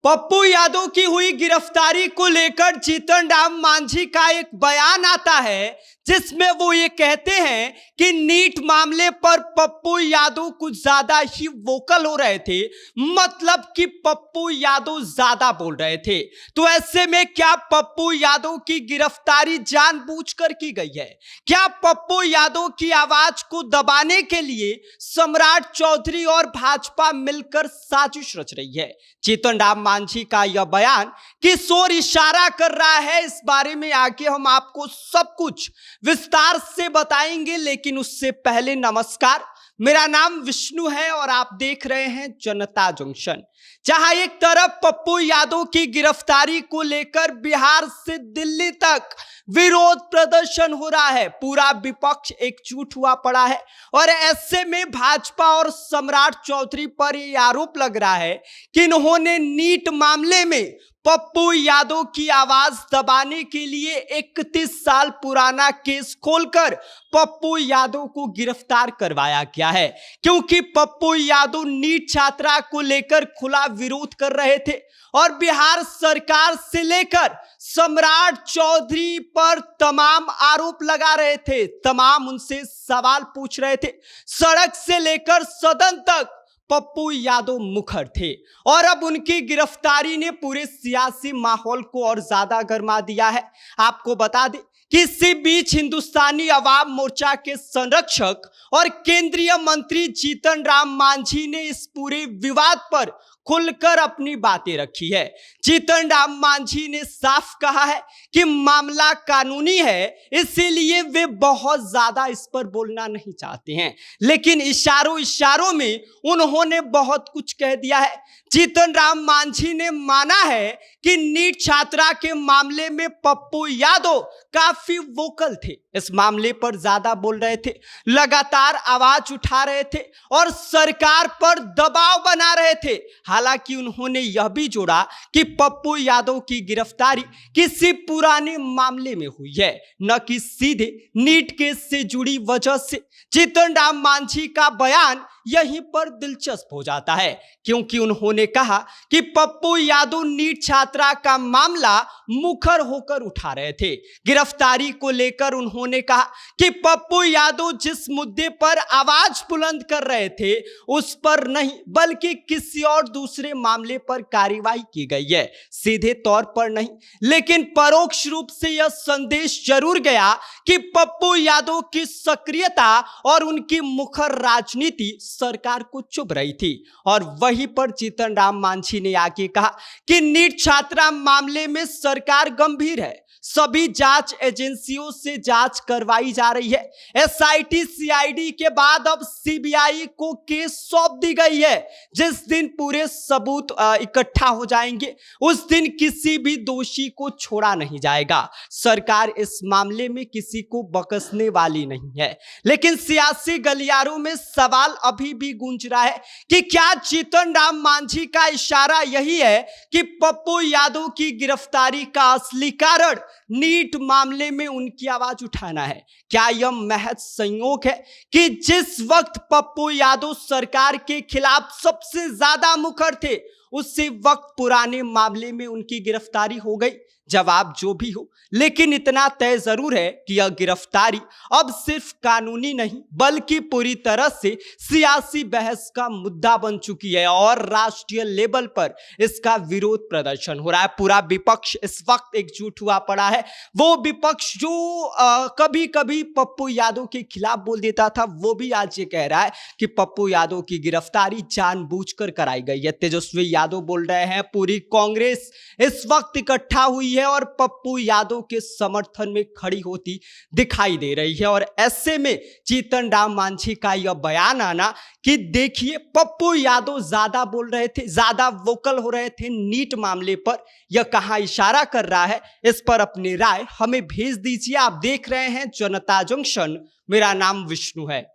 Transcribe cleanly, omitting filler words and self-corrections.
पप्पू यादव की हुई गिरफ्तारी को लेकर जीतन राम मांझी का एक बयान आता है जिसमें वो ये कहते हैं कि नीट मामले पर पप्पू यादव कुछ ज्यादा ही वोकल हो रहे थे। मतलब कि पप्पू यादव ज्यादा बोल रहे थे। तो ऐसे में क्या पप्पू यादव की गिरफ्तारी जानबूझकर की गई है? क्या पप्पू यादव की आवाज को दबाने के लिए सम्राट चौधरी और भाजपा मिलकर साजिश रच रही है? जीतन राम मांझी का यह बयान किस ओर इशारा कर रहा है, इस बारे में आगे हम आपको सब कुछ विस्तार से बताएंगे। लेकिन उससे पहले नमस्कार, मेरा नाम विष्णु है और आप देख रहे हैं जनता जंक्शन। जहां एक तरफ पप्पू यादव की गिरफ्तारी को लेकर बिहार से दिल्ली तक विरोध प्रदर्शन हो रहा है, पूरा विपक्ष एकजुट हुआ पड़ा है और ऐसे में भाजपा और सम्राट चौधरी पर यह आरोप लग रहा है कि इन्होंने नीट मामले में पप्पू यादव की आवाज दबाने के लिए 31 साल पुराना केस खोलकर पप्पू यादव को गिरफ्तार करवाया गया है। क्योंकि पप्पू यादव नीट छात्रा को लेकर खुला विरोध कर रहे थे और बिहार सरकार से लेकर सम्राट चौधरी पर तमाम आरोप लगा रहे थे, तमाम उनसे सवाल पूछ रहे थे। सड़क से लेकर सदन तक पप्पू यादव मुखर थे और अब उनकी गिरफ्तारी ने पूरे सियासी माहौल को और ज्यादा गर्मा दिया है। आपको बता दें कि इसी बीच हिंदुस्तानी अवाम मोर्चा के संरक्षक और केंद्रीय मंत्री जीतन राम मांझी ने इस पूरे विवाद पर खुलकर अपनी बातें रखी है। जीतन राम मांझी ने साफ कहा है कि मामला कानूनी है, इसीलिए वे बहुत ज्यादा इस पर बोलना नहीं चाहते हैं। लेकिन इशारों इशारों में उन्होंने बहुत कुछ कह दिया है। जीतन राम मांझी ने माना है कि नीट छात्रा के मामले में पप्पू यादव काफी वोकल थे, इस मामले पर ज्यादा बोल रहे थे, लगातार आवाज उठा रहे थे और सरकार पर दबाव बना रहे थे। हालांकि उन्होंने यह भी जोड़ा कि पप्पू यादव की गिरफ्तारी किसी पुराने मामले में हुई है, न कि सीधे नीट केस से जुड़ी वजह से। जीतन राम मांझी का बयान यहीं पर दिलचस्प हो जाता है, क्योंकि उन्होंने कहा कि पप्पू यादव नीट छात्रा का मामला मुखर होकर उठा रहे थे। गिरफ्तारी को लेकर उन्होंने कहा कि पप्पू यादव जिस मुद्दे पर आवाज बुलंद कर रहे थे उस पर नहीं, बल्कि किसी और दूसरे मामले पर कार्रवाई की गई है। सीधे तौर पर नहीं, लेकिन परोक्ष रूप से यह संदेश जरूर गया कि पप्पू यादव की सक्रियता और उनकी मुखर राजनीति सरकार को चुभ रही थी। और वहीं पर जीतन राम मांझी ने आगे कहा कि नीट छात्रा मामले में सरकार गंभीर है, सभी जांच एजेंसियों से जांच करवाई जा रही है। एसआईटी सीआईडी के बाद अब सीबीआई को केस सौंप दी गई है। जिस दिन पूरे सबूत इकट्ठा हो जाएंगे उस दिन किसी भी दोषी को छोड़ा नहीं जाएगा। सरकार इस मामले में किसी को बख्शने वाली नहीं है। लेकिन सियासी गलियारों में सवाल अभी भी गूंज रहा है कि क्या जीतन राम मांझी का इशारा यही है कि पप्पू यादव की गिरफ्तारी का असली कारण नीट मामले में उनकी आवाज उठाना है? क्या यह महज संयोग है कि जिस वक्त पप्पू यादव सरकार के खिलाफ सबसे ज्यादा मुखर थे उसी वक्त पुराने मामले में उनकी गिरफ्तारी हो गई? जवाब जो भी हो, लेकिन इतना तय जरूर है कि यह गिरफ्तारी अब सिर्फ कानूनी नहीं बल्कि पूरी तरह से सियासी बहस का मुद्दा बन चुकी है और राष्ट्रीय लेवल पर इसका विरोध प्रदर्शन हो रहा है। पूरा विपक्ष इस वक्त एकजुट हुआ पड़ा है। वो विपक्ष जो कभी कभी पप्पू यादव के खिलाफ बोल देता था, वो भी आज ये कह रहा है कि पप्पू यादव की गिरफ्तारी जानबूझकर कराई गई है। तेजस्वी यादव बोल रहे हैं पूरी कांग्रेस इस वक्त इकट्ठा हुई है और पप्पू यादव के समर्थन में खड़ी होती दिखाई दे रही है। और ऐसे में जीतन राम मांझी का यह बयान आना कि देखिए पप्पू यादव ज्यादा बोल रहे थे, ज्यादा वोकल हो रहे थे नीट मामले पर, यह कहां इशारा कर रहा है? इस पर अपनी राय हमें भेज दीजिए। आप देख रहे हैं जनता जंक्शन, मेरा नाम विष्णु है।